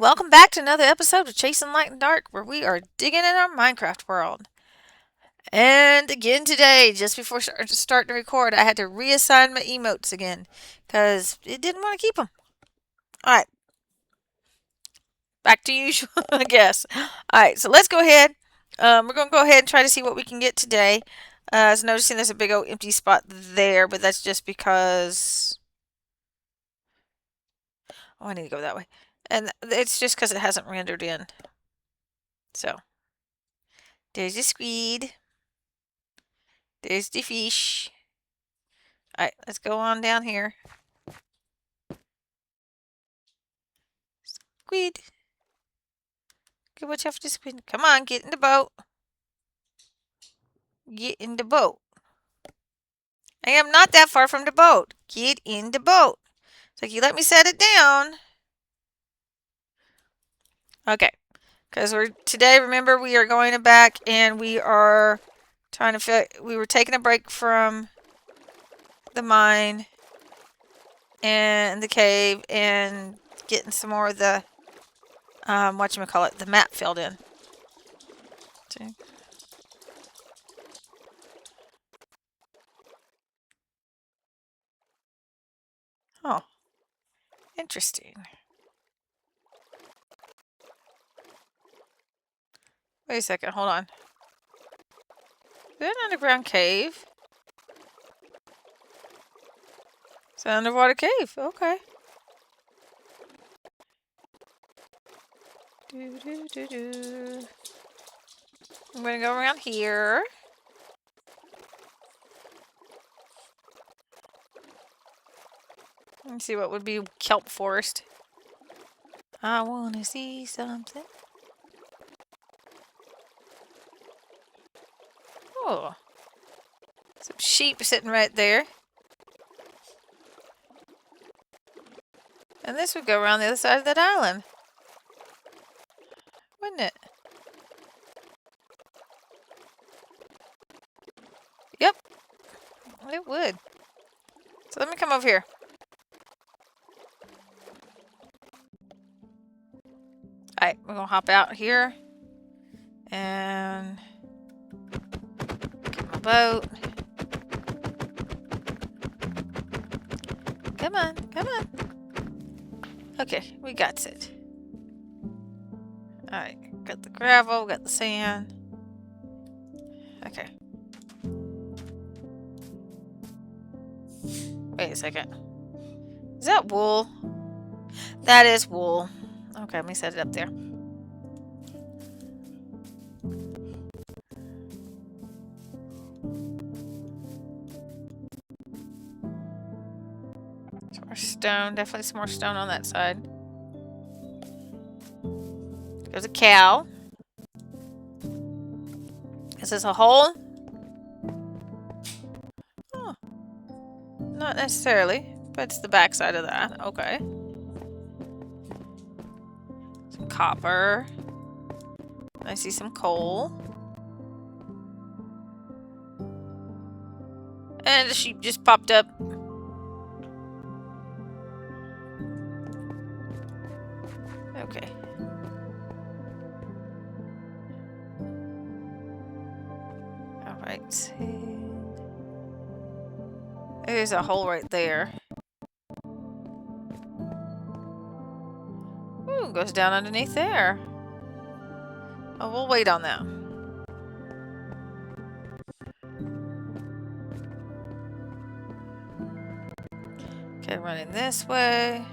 Welcome back to another episode of Chasing Light and Dark, where we are digging in our Minecraft world. And again today, just before starting to record, I had to reassign my emotes again because it didn't want to keep them. All right, back to usual, I guess. All right, so let's go ahead. We're going to go ahead and try to see what we can get today. I was noticing there's a big old empty spot there, but that's just because. Oh, I need to go that way. And it's just because it hasn't rendered in. So, there's the squid. There's the fish. Alright, let's go on down here. Squid. Okay, watch out for the squid. Come on, get in the boat. Get in the boat. I am not that far from the boat. Get in the boat. So you let me set it down. Okay. Because today, remember, we are going back and we are trying to we were taking a break from the mine and the cave and getting some more of the whatchamacallit, the map filled in. See? Oh, interesting. Wait a second, hold on. Is that an underground cave? It's an underwater cave. Okay. I'm gonna go around here. Let's see what would be kelp forest. I wanna see something. Oh. Some sheep sitting right there. And this would go around the other side of that island. Wouldn't it? Yep. It would. So let me come over here. Alright, we're gonna hop out here. And get my boat. Come on, come on. Okay, we got it. Alright, got the gravel, got the sand. Okay. Wait a second. Is that wool? That is wool. Okay, let me set it up there. Some more stone. Definitely some more stone on that side. There's a cow. Is this a hole? Oh. Not necessarily, but it's the back side of that. Okay. Some copper. I see some coal. And the sheep just popped up. Okay. Alright. There's a hole right there. Ooh, goes down underneath there. Oh, we'll wait on that. Okay, running this way.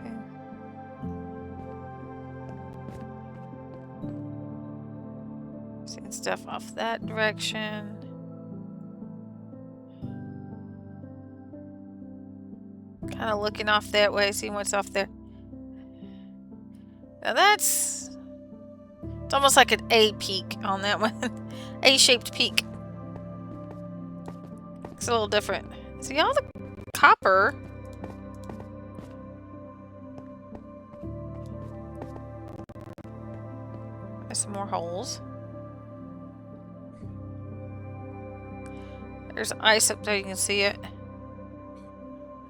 Okay. Seeing stuff off that direction. Kind of looking off that way, seeing what's off there. Now that's... It's almost like an A peak on that one. A-shaped peak. It's a little different. See all the copper? There's some more holes. There's ice up there, you can see it.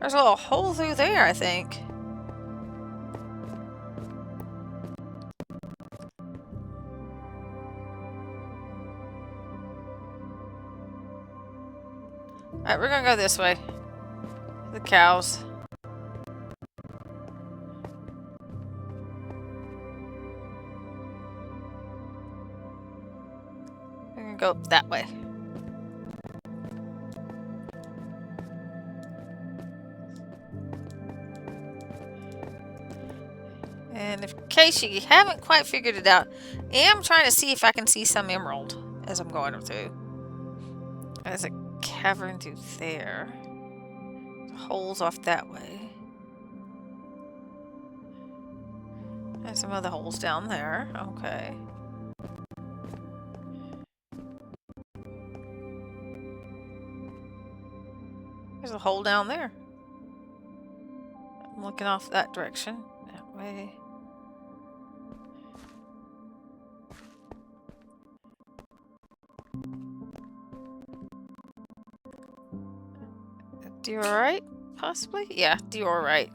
There's a little hole through there, I think. Alright, we're gonna go this way. The cows. We're gonna go up that way. And in case you haven't quite figured it out, I am trying to see if I can see some emerald as I'm going through. There's a cavern through there. Holes off that way. And some other holes down there. Okay. There's a hole down there. I'm looking off that direction. That way. Diorite? Possibly? Yeah, diorite.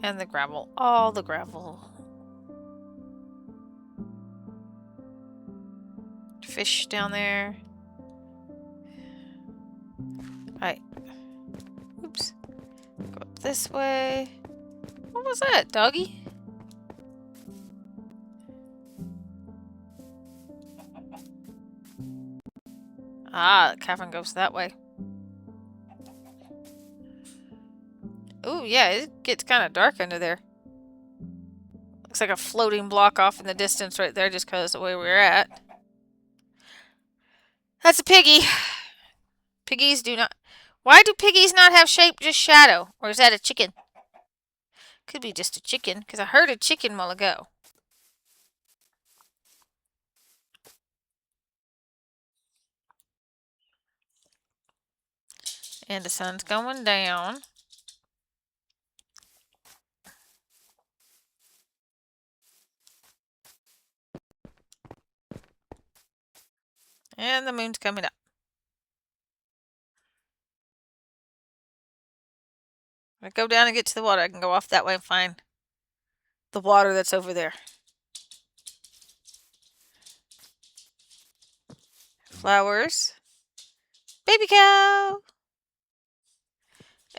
And the gravel. All the gravel. Fish down there. Alright. Oops. Go up this way. What was that, doggy? Ah, the cavern goes that way. Ooh, yeah, it gets kind of dark under there. Looks like a floating block off in the distance right there just because of the way we're at. That's a piggy. Piggies do not... Why do piggies not have shape, just shadow? Or is that a chicken? Could be just a chicken, because I heard a chicken a while ago. And the sun's going down. And the moon's coming up. If I go down and get to the water, I can go off that way and find the water that's over there. Flowers. Baby cow.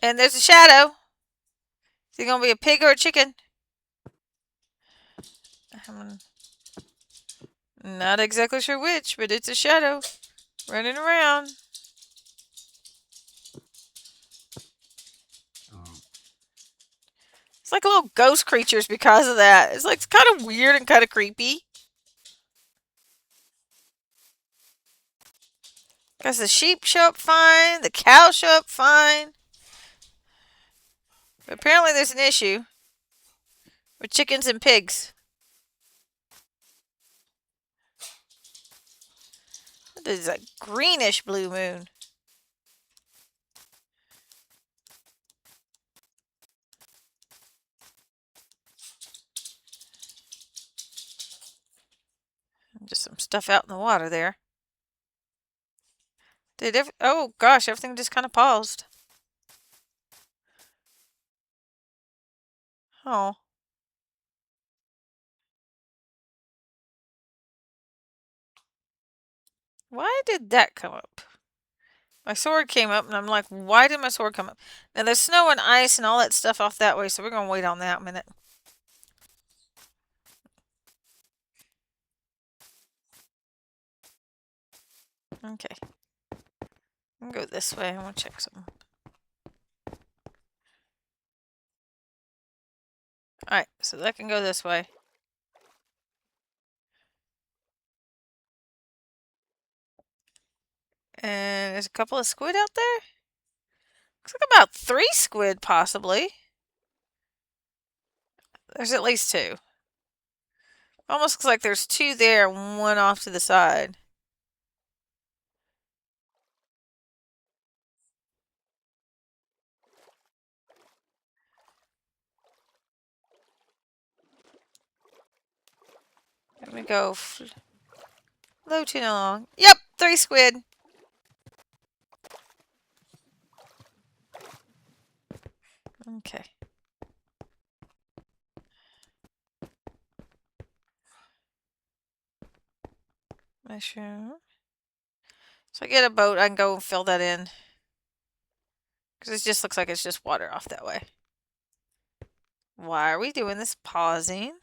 And there's a shadow. Is it going to be a pig or a chicken? I'm not exactly sure which, but it's a shadow running around. It's like little ghost creatures because of that. It's like it's kind of weird and kind of creepy. Because the sheep show up fine, the cows show up fine. But apparently there's an issue with chickens and pigs. This is a greenish blue moon. Just some stuff out in the water there. Oh gosh, everything just kind of paused. Oh. Why did that come up? My sword came up, and I'm like, why did my sword come up? Now, there's snow and ice and all that stuff off that way, so we're going to wait on that a minute. Okay. I'm going to go this way. I want to check something. Alright, so that can go this way. And there's a couple of squid out there? Looks like about 3 squid, possibly. There's at least 2. Almost looks like there's 2 there and 1 off to the side. Let me go floating along. Yep, 3 squid. Okay. Mushroom. So I get a boat, I can go and fill that in. Because it just looks like it's just water off that way. Why are we doing this? Pausing.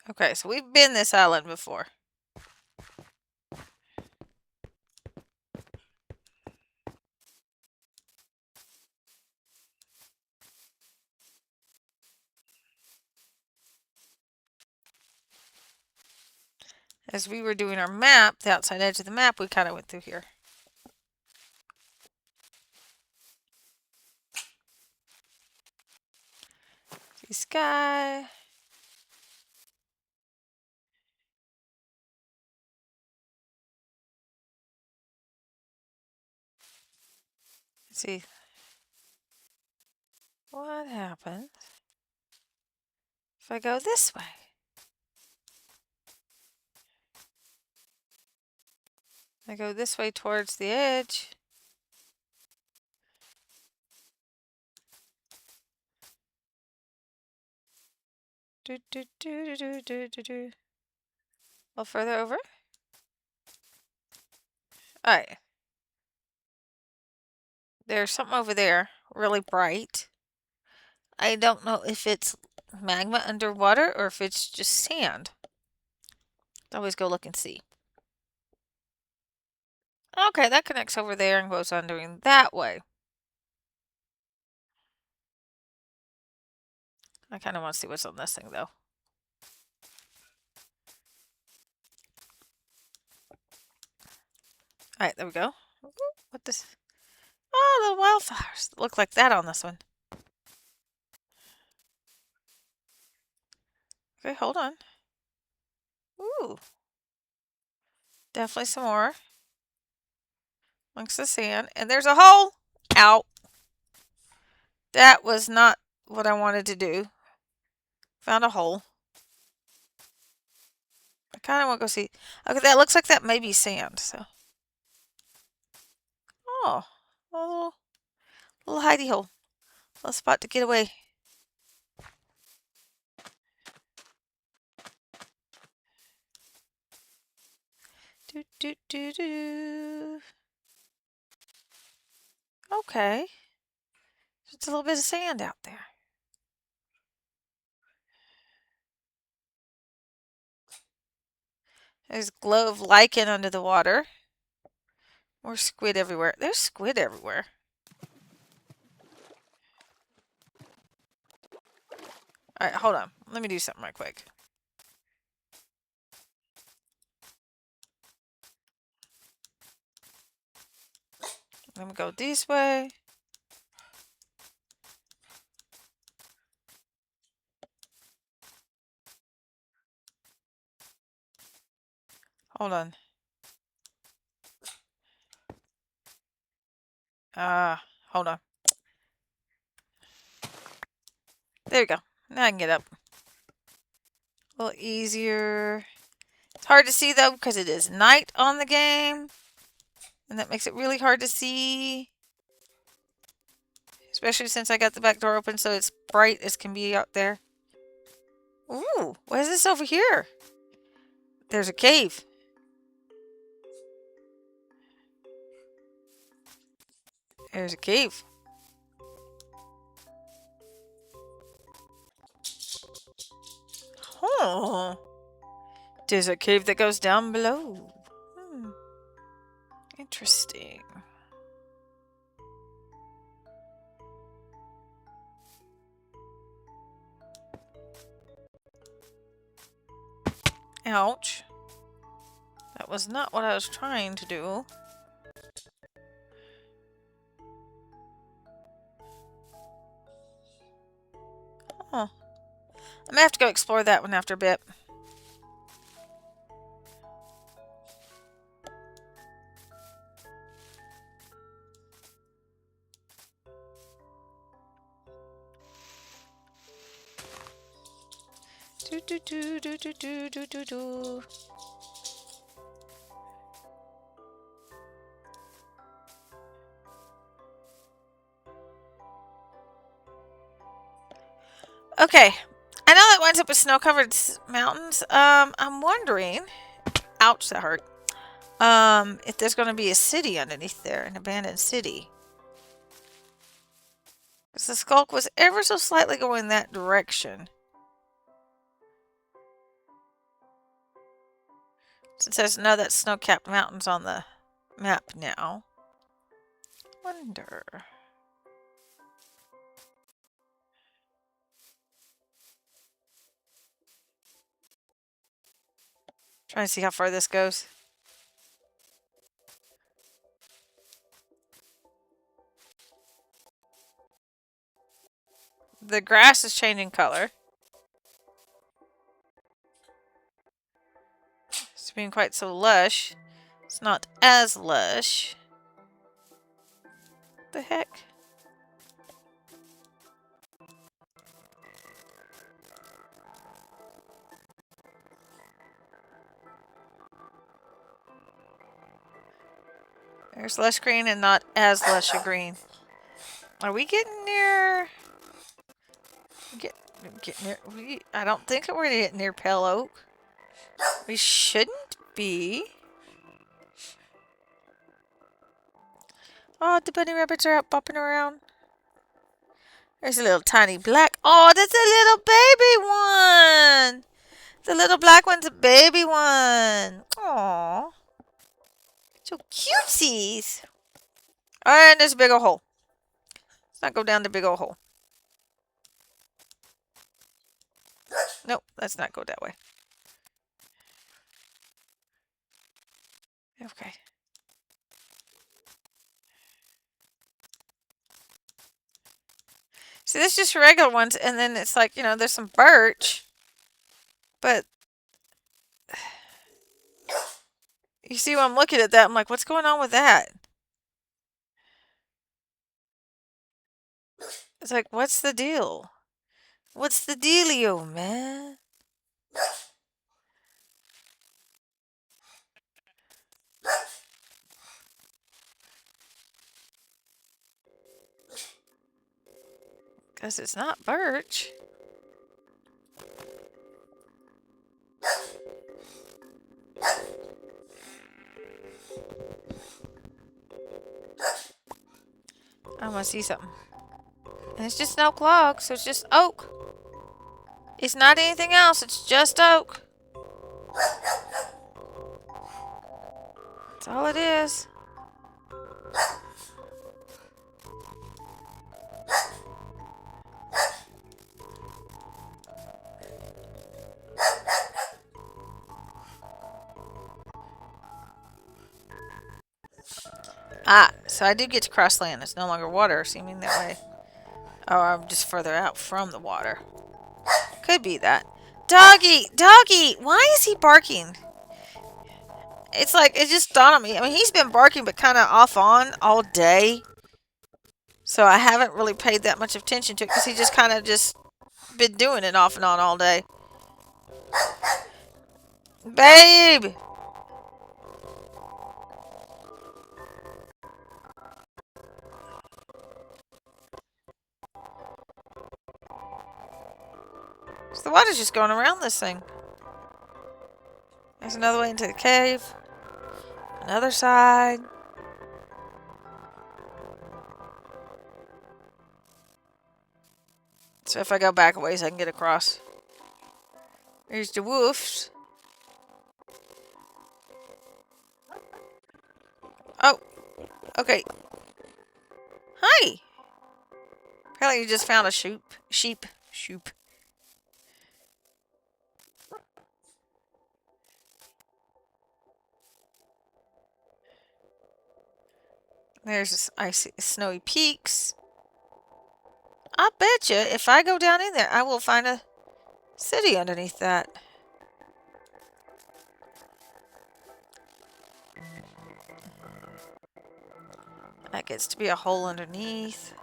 Okay, so we've been this island before. As we were doing our map, the outside edge of the map, we kind of went through here. See sky. Let's see. What happens if I go this way? I go this way towards the edge. Do, do, do, do, do, do, do. A little further over. Alright. There's something over there, really bright. I don't know if it's magma underwater or if it's just sand. Always go look and see. Okay, that connects over there and goes under that way. I kind of want to see what's on this thing, though. Alright, there we go. What this? Oh, the wildflowers look like that on this one. Okay, hold on. Ooh. Definitely some more. Amongst the sand. And there's a hole! Out. That was not what I wanted to do. Found a hole. I kind of want to go see. Okay, that looks like that may be sand, so. Oh. A little hidey hole. A little spot to get away. Do, do, do, do. Okay. Just a little bit of sand out there. There's a glow of lichen under the water. More squid everywhere. There's squid everywhere. Alright, hold on. Let me do something right quick. Let me go this way. Hold on. Hold on. There we go. Now I can get up. A little easier. It's hard to see though because it is night on the game. And that makes it really hard to see. Especially since I got the back door open so it's bright as can be out there. Ooh, what is this over here? There's a cave. There's a cave. Oh. There's a cave that goes down below. Interesting. Ouch. That was not what I was trying to do. Oh. I'm gonna have to go explore that one after a bit. Do do do do do do do do do. Okay. I know that winds up with snow-covered mountains. I'm wondering. Ouch, that hurt. If there's going to be a city underneath there, an abandoned city. Because the skulk was ever so slightly going that direction. Since there's no that snow-capped mountains on the map now. Wonder. Trying to see how far this goes. The grass is changing color. It's being quite so lush. It's not as lush. What the heck? There's lush green and not as lush a green. Are we getting near? Get near? I don't think we're gonna get near Pale Oak. We shouldn't be. Oh, the bunny rabbits are out bopping around. There's a little tiny black. Oh, that's a little baby one. The little black one's a baby one. Aww. So cutesies. And there's a big old hole. Let's not go down the big old hole. Nope, let's not go that way. Okay. See, this is just regular ones, and then it's like, there's some birch. But you see when I'm looking at that, I'm like, what's going on with that? It's like, what's the deal? What's the dealio, man? Because it's not birch. I want to see something. And it's just an oak log, so it's just oak. It's not anything else, it's just oak. That's all it is. Ah, so I do get to cross land. It's no longer water, seeming that way. Or I'm just further out from the water. Could be that. Doggy! Doggy! Why is he barking? It's like, it just dawned on me. I mean, he's been barking, but kind of off on all day. So I haven't really paid that much attention to it because he just kind of just been doing it off and on all day. Babe! So the water's just going around this thing. There's another way into the cave. Another side. So if I go back a ways, I can get across. There's the wolves. Oh. Okay. Hi. Apparently you just found a sheep. Sheep. There's this icy, snowy peaks. I bet you if I go down in there, I will find a city underneath that. That gets to be a hole underneath.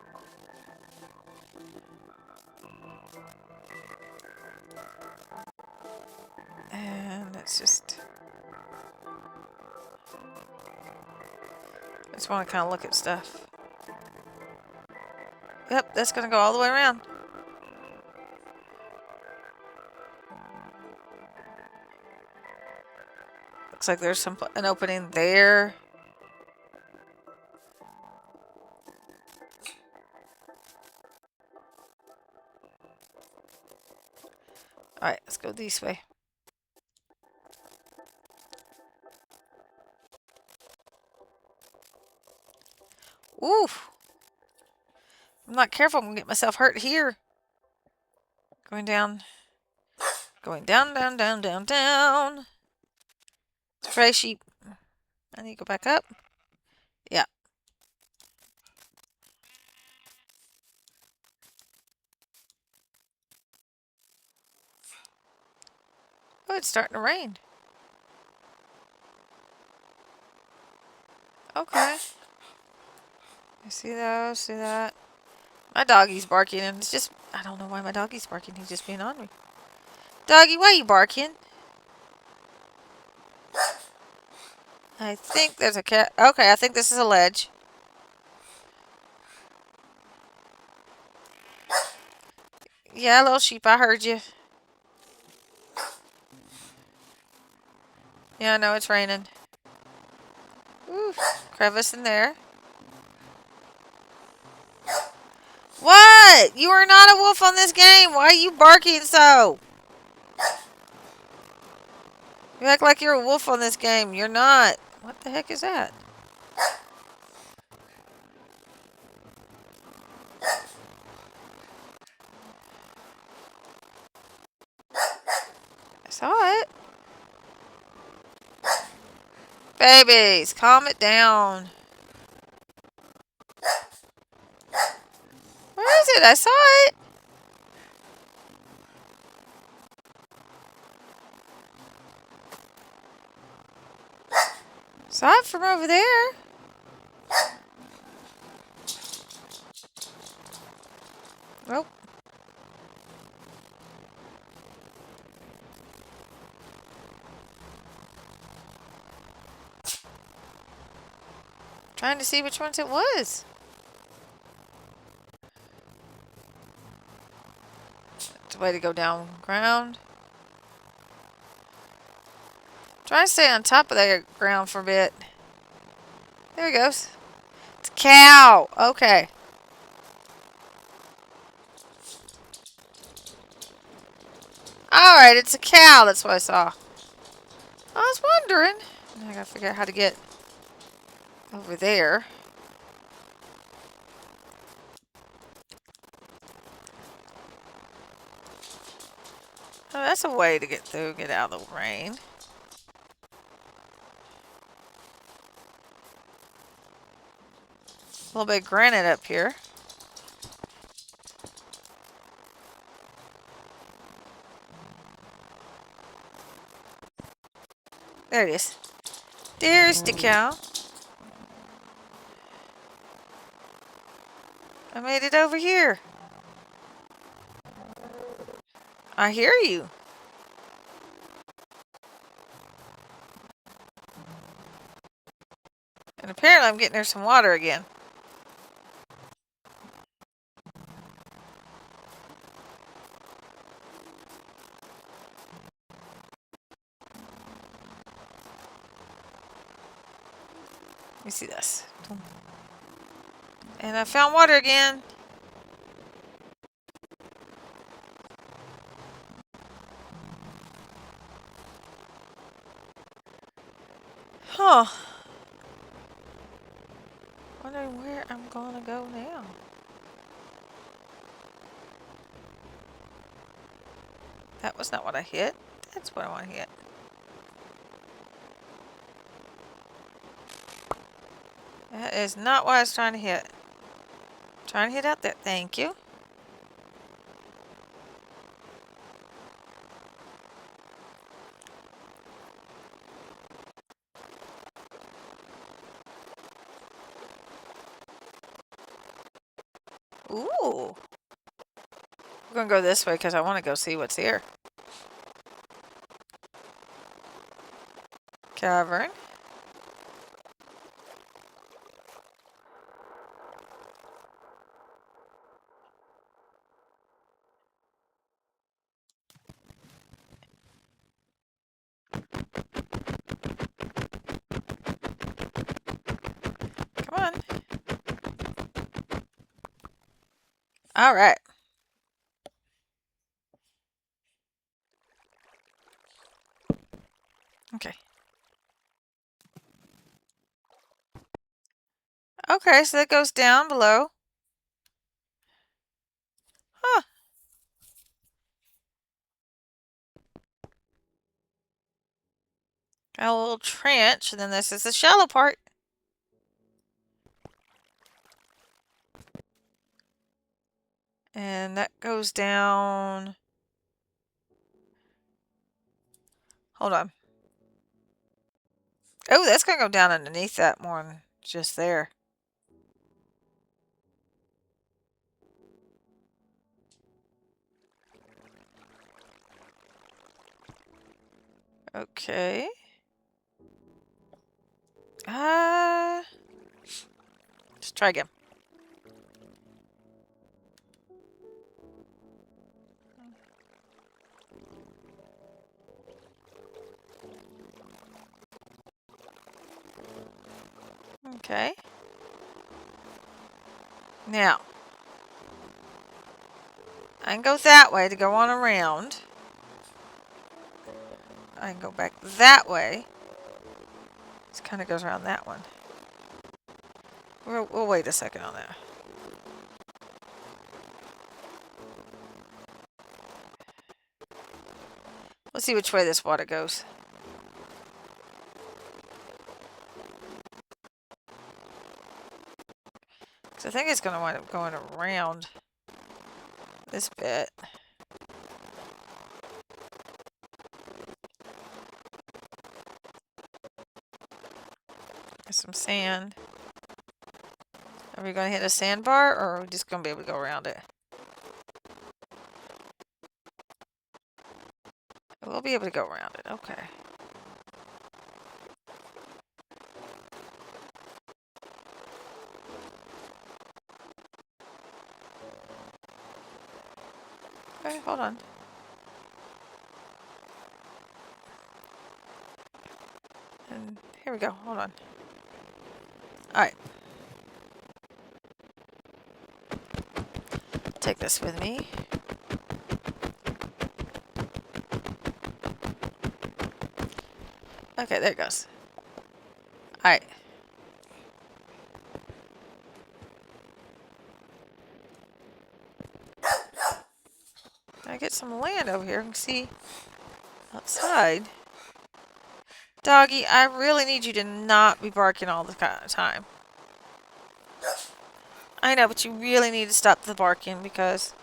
And it's just... I just want to kind of look at stuff. Yep, that's going to go all the way around. Looks like there's an opening there. Alright, let's go this way. Oof. I'm not careful, I'm gonna get myself hurt here. Going down. Going down, down, down, down, down. Stray sheep. I need to go back up. Yeah. Oh, it's starting to rain. Okay. I see those, see that. My doggy's barking and it's just, I don't know why my doggy's barking. He's just being on me. Doggy, why are you barking? I think there's a cat. Okay, I think this is a ledge. Yeah, little sheep, I heard you. Yeah, I know it's raining. Ooh, crevice in there. What? You are not a wolf on this game. Why are you barking so? You act like you're a wolf on this game. You're not. What the heck is that? I saw it. Babies, calm it down. Where is it? I saw it. Saw it from over there. Nope. Trying to see which ones it was. It's a way to go down ground. Try to stay on top of the ground for a bit. There he goes. It's a cow. Okay. Alright, it's a cow. That's what I saw. I was wondering. I gotta figure out how to get over there. Oh, that's a way to get through, get out of the rain. A little bit of granite up here. There it is. There's the cow. I made it over here. I hear you. And apparently I'm getting there some water again. Let me see this. And I found water again. Huh. Wondering where I'm gonna go now. That was not what I hit. That's what I want to hit. That is not what I was trying to hit. Trying to hit out there. Thank you. Ooh. We're gonna go this way because I want to go see what's here. Cavern. All right. Okay. Okay, so that goes down below. Huh. Got a little trench, and then this is the shallow part. And that goes down. Hold on. Oh, that's going to go down underneath that more than just there. Okay. Let's try again. Okay. Now, I can go that way to go on around. I can go back that way. This kind of goes around that one. We'll wait a second on that. Let's see which way this water goes. So I think it's going to wind up going around this bit. There's some sand. Are we going to hit a sandbar, or are we just going to be able to go around it? We'll be able to go around it. Okay. Okay, hold on. And here we go. Hold on. Alright. Take this with me. Okay, there it goes. Alright. I get some land over here. You can see outside. Doggy, I really need you to not be barking all the time. I know, but you really need to stop the barking because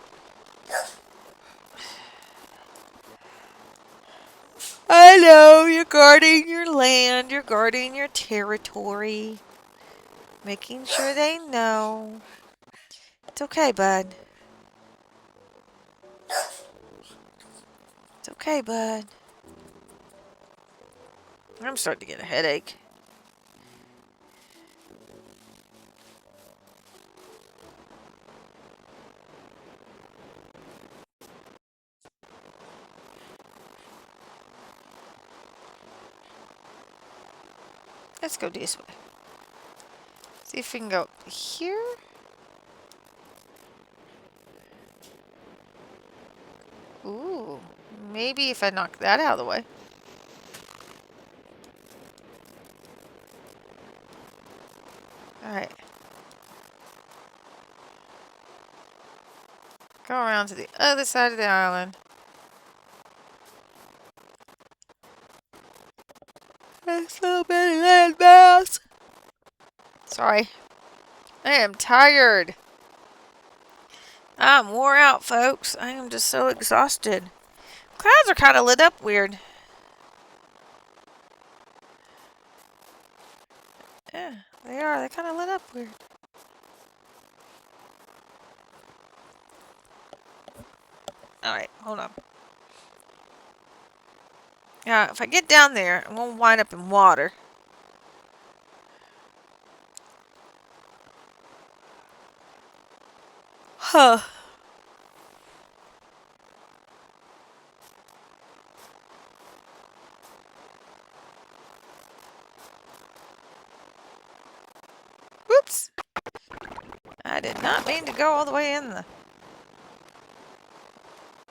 I know you're guarding your land, you're guarding your territory, making sure they know. It's okay, bud. It's okay, bud. I'm starting to get a headache. Let's go this way. See if we can go here. Ooh, maybe if I knock that out of the way. Alright. Go around to the other side of the island. There's so many landmass. Sorry. I am tired. I'm wore out, folks. I am just so exhausted. Clouds are kind of lit up weird. Yeah, they are. They're kind of lit up weird. Alright, hold on. Yeah, if I get down there, I won't wind up in water. Huh. Whoops. I did not mean to go all the way in the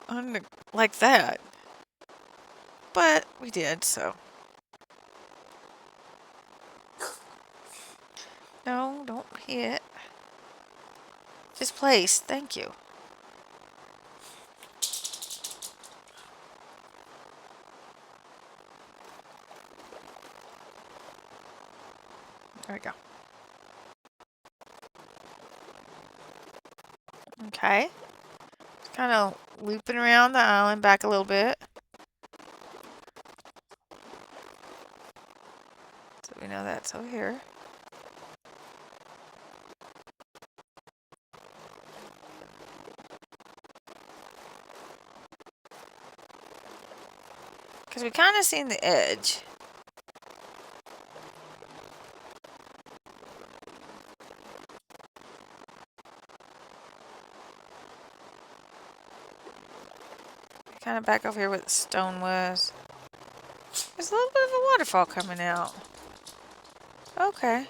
under, like that. But we did, so. No, don't hit. Just place. Thank you. There we go. Okay. Just kind of looping around the island back a little bit. So we know that's over here. Because we kind of seen the edge. Kind of back over here where the stone was. There's a little bit of a waterfall coming out. Okay.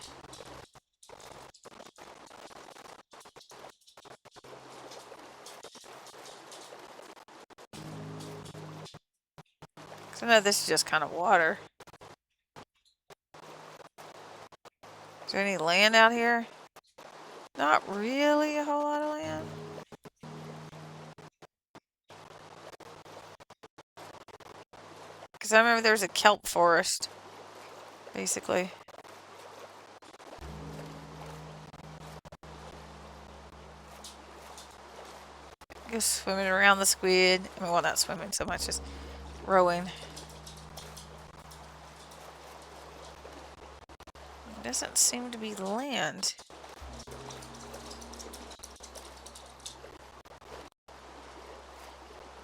So no, this is just kind of water. Is there any land out here? Not really a whole lot of land. Because I remember there was a kelp forest, basically. Go swimming around the squid. I mean, well, not swimming so much, just rowing. Doesn't seem to be land.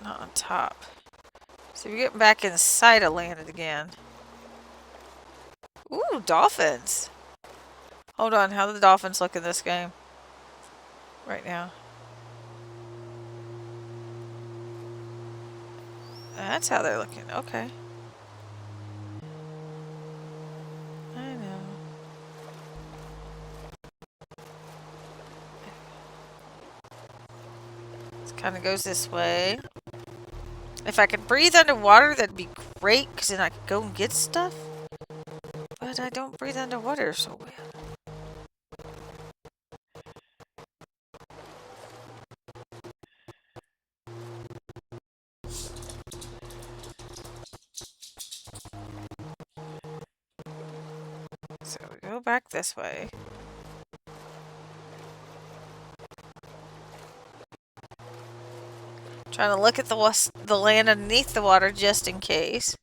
Not on top. So we're getting back inside of land again. Ooh, dolphins. Hold on, how do the dolphins look in this game? Right now. That's how they're looking. Okay. I know. It kind of goes this way. If I could breathe underwater, that'd be great, because then I could go and get stuff. But I don't breathe underwater so well. So we go back this way. Trying to look at the land underneath the water just in case.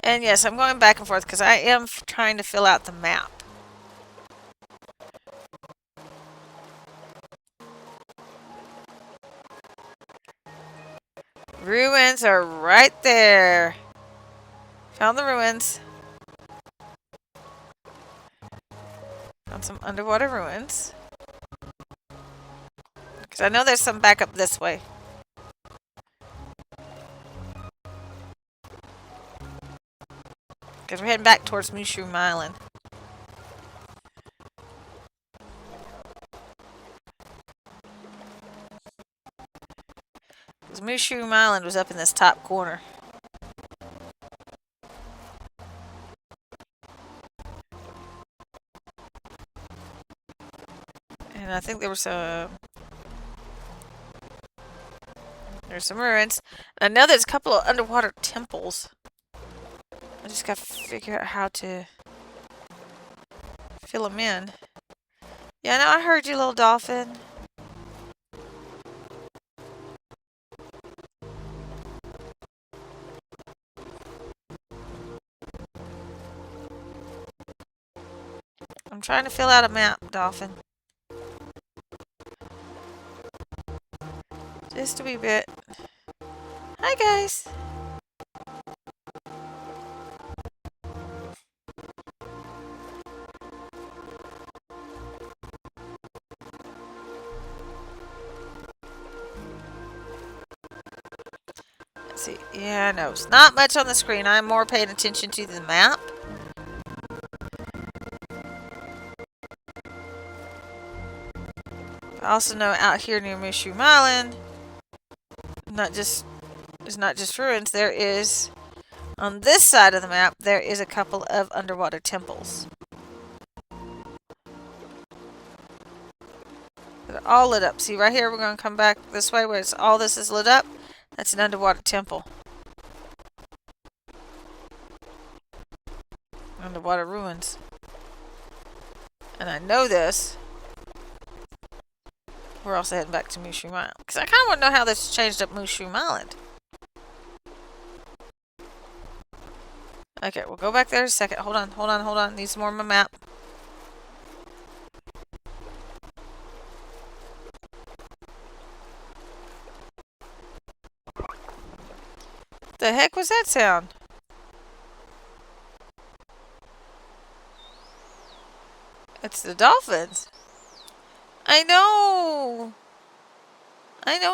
And yes, I'm going back and forth because I am trying to fill out the map. Ruins are right there. Found the ruins. Found some underwater ruins. Because I know there's some back up this way. Because we're heading back towards Mushroom Island. Because Mushroom Island was up in this top corner. And I think there was there's some ruins. I know there's a couple of underwater temples. I just got to figure out how to fill them in. Yeah, no, I heard you, little dolphin. I'm trying to fill out a map, dolphin. Just a wee bit. Hi, guys. Let's see. Yeah, no, it's not much on the screen. I'm more paying attention to the map. I also know out here near Mushroom Island, it's not just ruins. There is, on this side of the map, there is a couple of underwater temples. They're all lit up. See, right here, we're going to come back this way where all this is lit up. That's an underwater temple. Underwater ruins. And I know this. We're also heading back to Mushroom Island. Because I kind of want to know how this changed up Mushroom Island. Okay, we'll go back there in a second. Hold on. Need some more on my map. The heck was that sound? It's the dolphins. I know,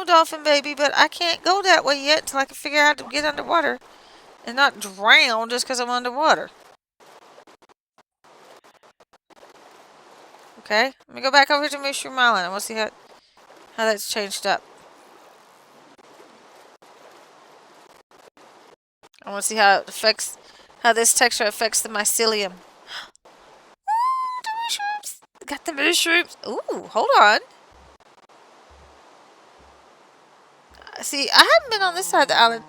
dolphin baby, but I can't go that way yet until I can figure out how to get underwater and not drown just because I'm underwater. Okay, let me go back over to Mushroom Island. I want to see how that's changed up. I want to see how it affects, how this texture affects the mycelium. Ooh, the mushrooms! Got the mushrooms. Ooh, hold on. See, I haven't been on this side of the island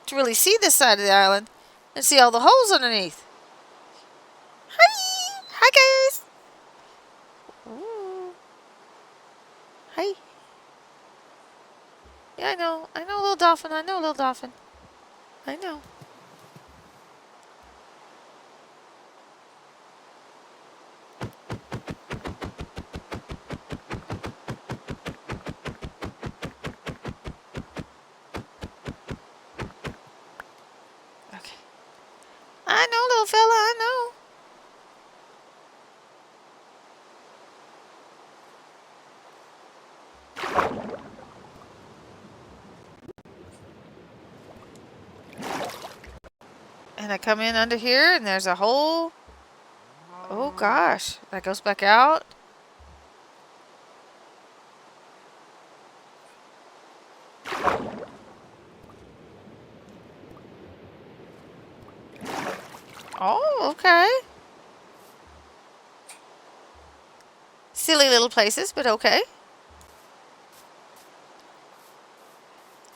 to really see this side of the island and see all the holes underneath. Hi! Hi, guys! Ooh. Hi. Yeah, I know, little dolphin. I know, little dolphin. I know. Okay. I know, little fella, I know. And I come in under here, and there's a hole. Oh, gosh. That goes back out. Oh, okay. Silly little places, but okay.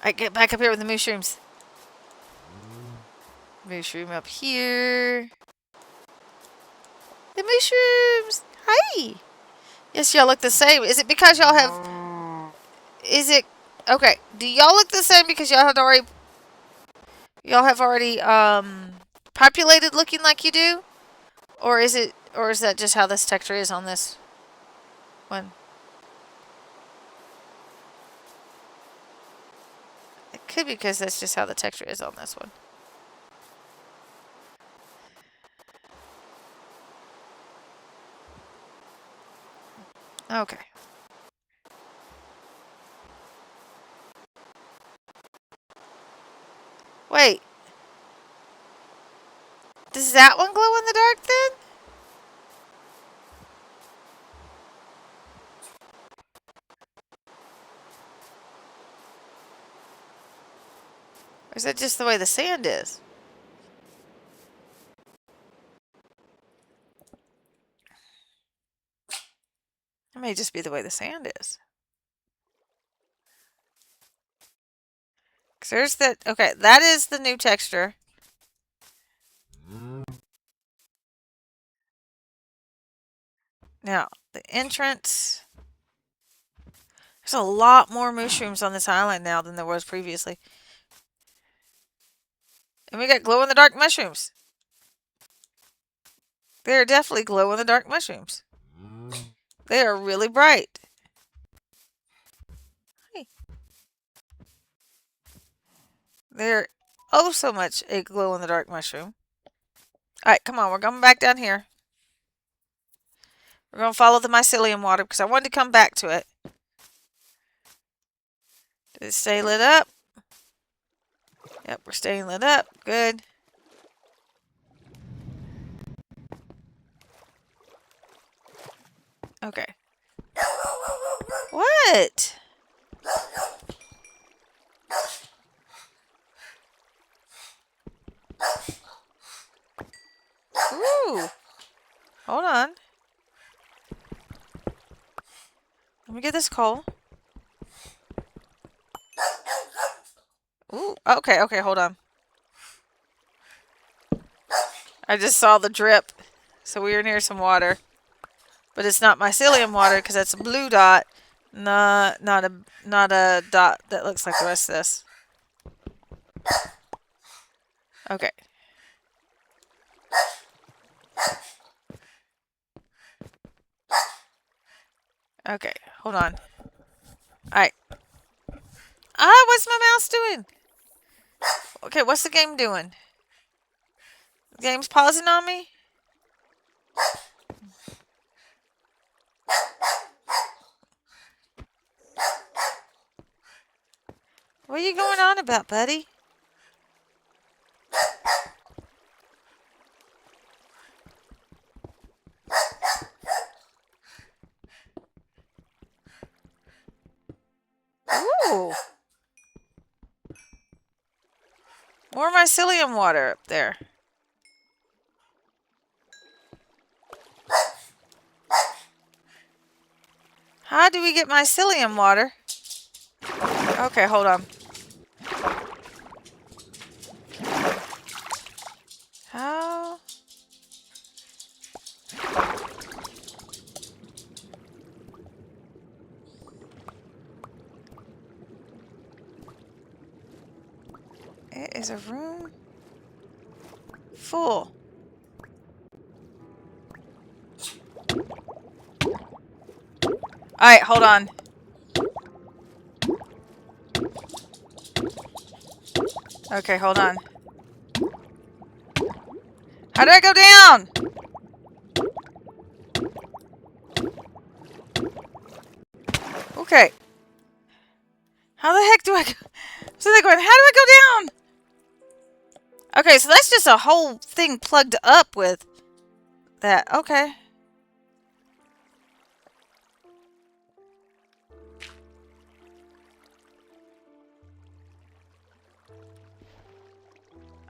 I get back up here with the mushrooms. Mushroom up here. The mushrooms! Hi! Yes, y'all look the same. Is it because y'all have... Is it... Okay, do y'all look the same because y'all had already... Y'all have already, populated looking like you do? Or is it... Or is that just how this texture is on this one? It could be because that's just how the texture is on this one. Okay. Wait. Does that one glow in the dark then? Or is that just the way the sand is? It may just be the way the sand is. Because there's that... Okay, that is the new texture. Now, the entrance... There's a lot more mushrooms on this island now than there was previously. And we got glow-in-the-dark mushrooms. They're definitely glow-in-the-dark mushrooms. They are really bright. Hey. They're oh so much a glow-in-the-dark mushroom. Alright, come on. We're going back down here. We're going to follow the mycelium water because I wanted to come back to it. Did it stay lit up? Yep, we're staying lit up. Good. Okay. What? What? Ooh. Hold on. Let me get this coal. Ooh. Okay, okay, hold on. I just saw the drip. So we are near some water. But it's not mycelium water because that's a blue dot. Not a dot that looks like the rest of this. Okay. Okay, hold on. Alright. Ah, what's my mouse doing? Okay, what's the game doing? The game's pausing on me? What are you going on about, buddy? Ooh. More mycelium water up there. How do we get mycelium water? Okay, hold on. How? It is a room full. Alright, hold on. Okay, hold on. How do I go down? Okay. How the heck do I go? So they're going, how do I go down? Okay, so that's just a whole thing plugged up with that. Okay.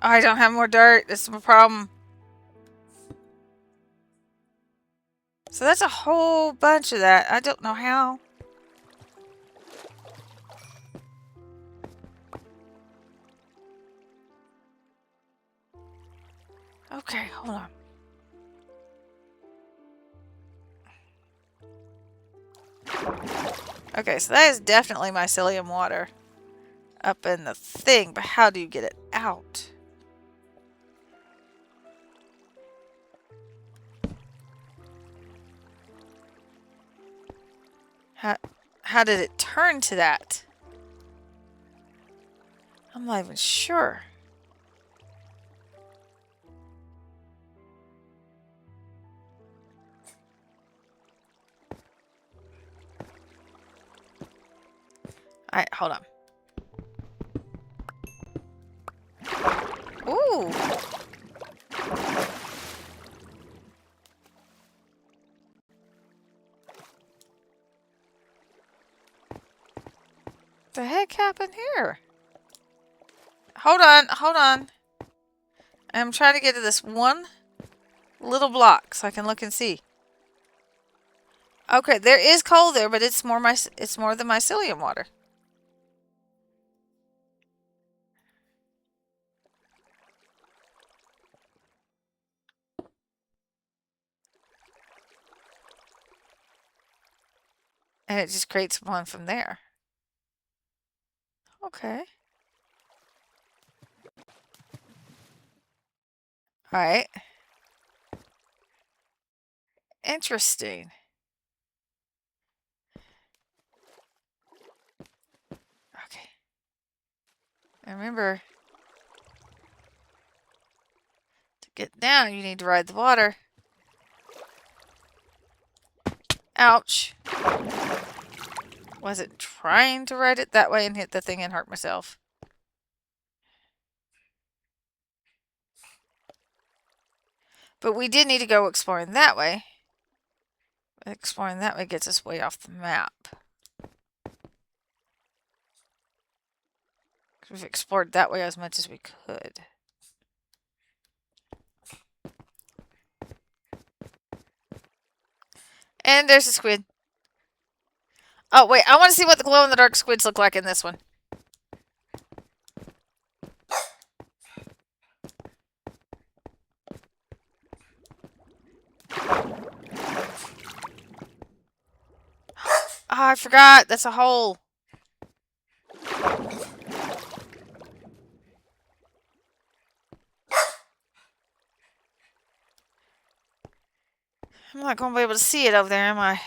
I don't have more dirt. This is my problem. So that's a whole bunch of that. I don't know how. Okay, hold on. Okay, so that is definitely mycelium water up in the thing, but how do you get it out? How did it turn to that? I'm not even sure. Alright, hold on. Ooh. The heck happened here? Hold on, hold on. I'm trying to get to this one little block so I can look and see. Okay, there is coal there, but it's more the mycelium water. And it just creates one from there. Okay. Alright. Interesting. Okay. And remember, to get down, you need to ride the water. Ouch. Wasn't trying to ride it that way and hit the thing and hurt myself. But we did need to go exploring that way. Exploring that way gets us way off the map. We've explored that way as much as we could. And there's a squid. Oh, wait. I want to see what the glow-in-the-dark squids look like in this one. Oh, I forgot. That's a hole. I'm not going to be able to see it over there, am I?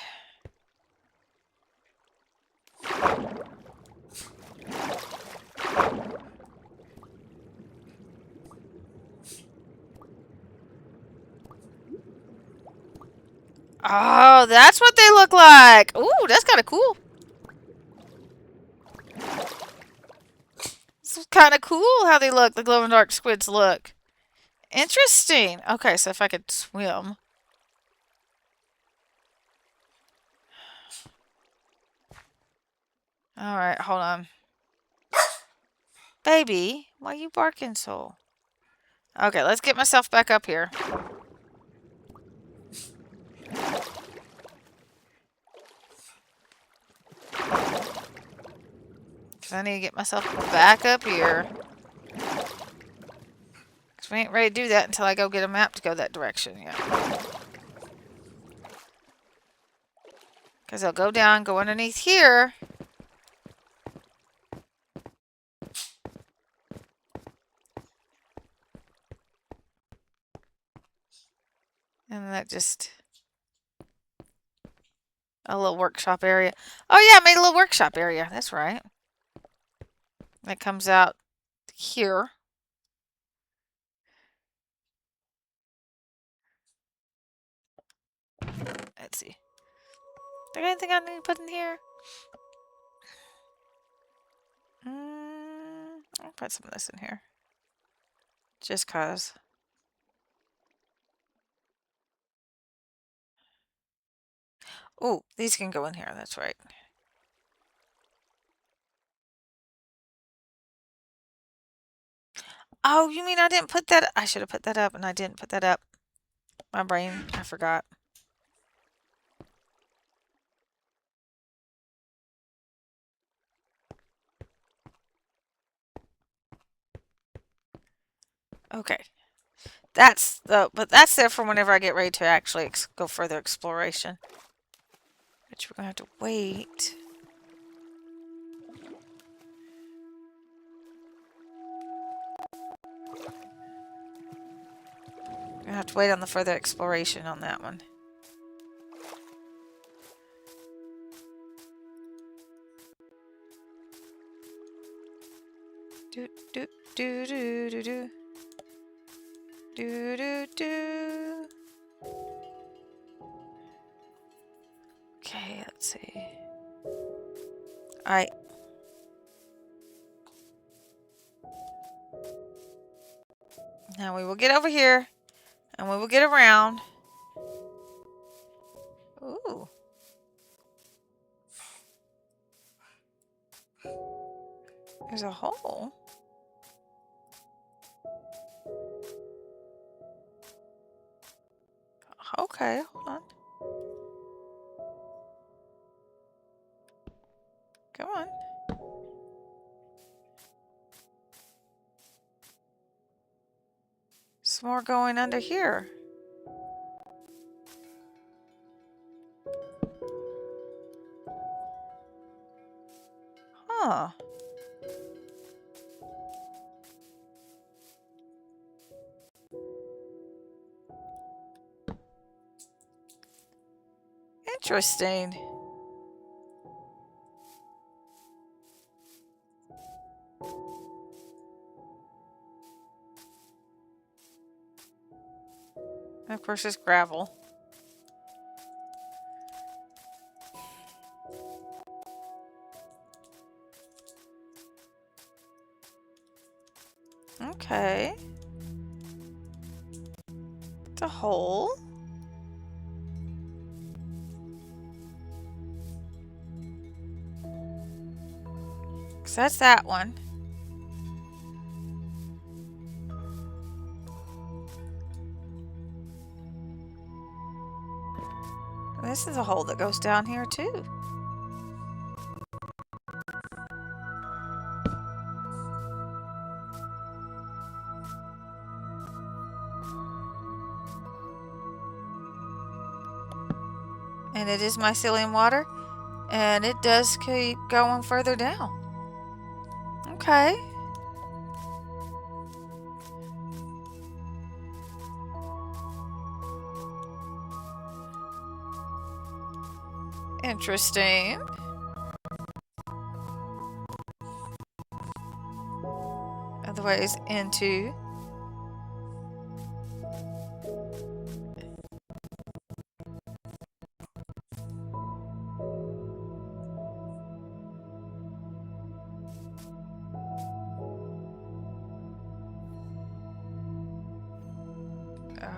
Oh, that's what they look like. Ooh, that's kind of cool. This is kind of cool how they look. The glow-in-the-dark squids look. Interesting. Okay, so if I could swim. Alright, hold on. Baby, why are you barking so? Okay, let's get myself back up here. Because I need to get myself back up here. Because we ain't ready to do that until I go get a map to go that direction yet. Because I'll go down, go underneath here. And that just... a little workshop area. Oh yeah, I made a little workshop area. That's right. That comes out here. Let's see. Is there anything I need to put in here? I'll put some of this in here. Just cause. Oh, these can go in here. That's right. Oh, you mean I didn't put that? I should have put that up, and I didn't put that up. My brain, I forgot. Okay. But that's there for whenever I get ready to actually go further exploration. Which we're gonna have to wait. We're gonna have to wait on the further exploration on that one. Do do do do do do. Do do do. Okay, let's see. Alright. Now we will get over here and we will get around. Ooh. There's a hole. Okay, hold on. Come on. Some more going under here. Huh. Interesting. And of course, it's gravel. Okay. It's a hole. So that's that one. This is a hole that goes down here too. And it is mycelium water. And it does keep going further down. Okay. Interesting. Otherwise into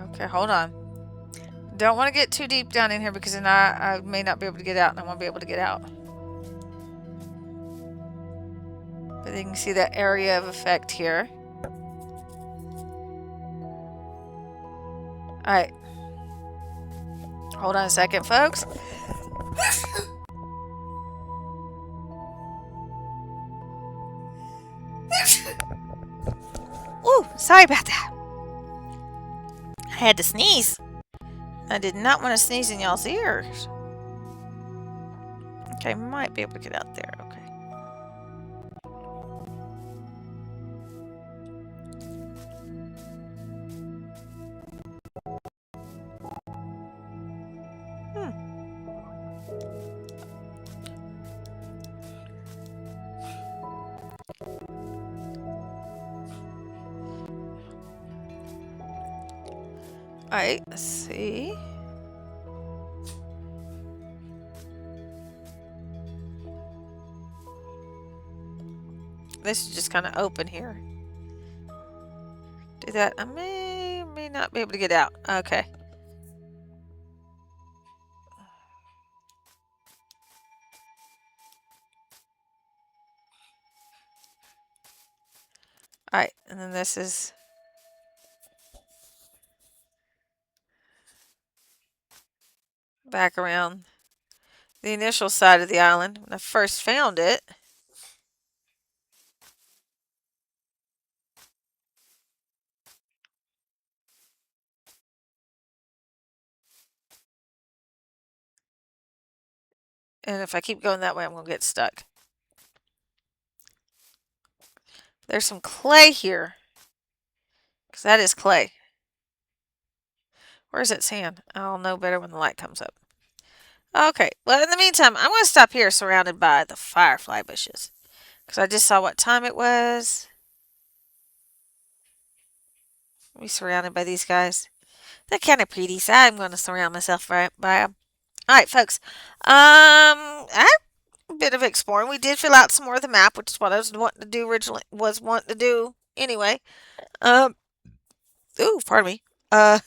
okay, hold on. Don't want to get too deep down in here because then I may not be able to get out and I won't be able to get out. But you can see that area of effect here. Alright. Hold on a second, folks. Ooh, sorry about that. I had to sneeze. I did not want to sneeze in y'all's ears. Okay, might be able to get out there. Okay. Alright, let's see. This is just kind of open here. Do that. I may not be able to get out. Okay. Alright, and then this is back around the initial side of the island when I first found it. And if I keep going that way, I'm going to get stuck. There's some clay here. Because that is clay. Where's that sand? I'll know better when the light comes up. Okay, well, in the meantime, I'm going to stop here surrounded by the firefly bushes. Because I just saw what time it was. We surrounded by these guys. They're kind of pretty, so I'm going to surround myself by them. Alright, folks. I had a bit of exploring. We did fill out some more of the map, which is what I was wanting to do originally. Was wanting to do anyway. Ooh, pardon me. At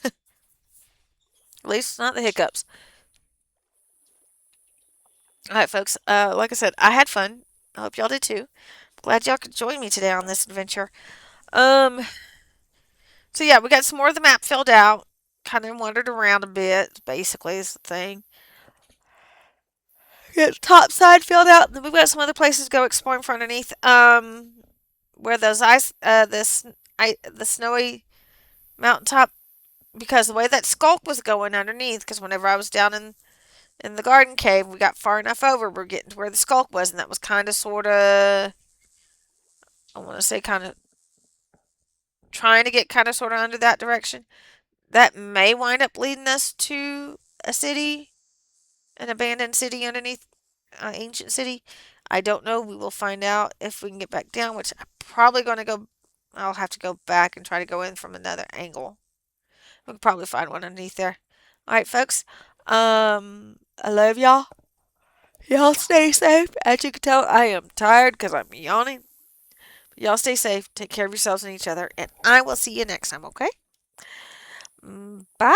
least not the hiccups. Alright, folks. Like I said, I had fun. I hope y'all did too. Glad y'all could join me today on this adventure. Um, so yeah, we got some more of the map filled out. Kind of wandered around a bit, basically, is the thing. Get the top side filled out. And then we've got some other places to go exploring for underneath. Where those the snowy mountaintop, because the way that skulk was going underneath, because whenever I was down in the garden cave, we got far enough over, we're getting to where the skulk was, and that was kind of sort of, I want to say kind of trying to get kind of sort of under that direction. That may wind up leading us to a city, an abandoned city underneath ancient city. I don't know. We will find out if we can get back down, which I'm probably going to go. I'll have to go back and try to go in from another angle. We can probably find one underneath there. All right, folks. I love y'all. Y'all stay safe. As you can tell, I am tired because I'm yawning. But y'all stay safe. Take care of yourselves and each other. And I will see you next time, okay? Bye.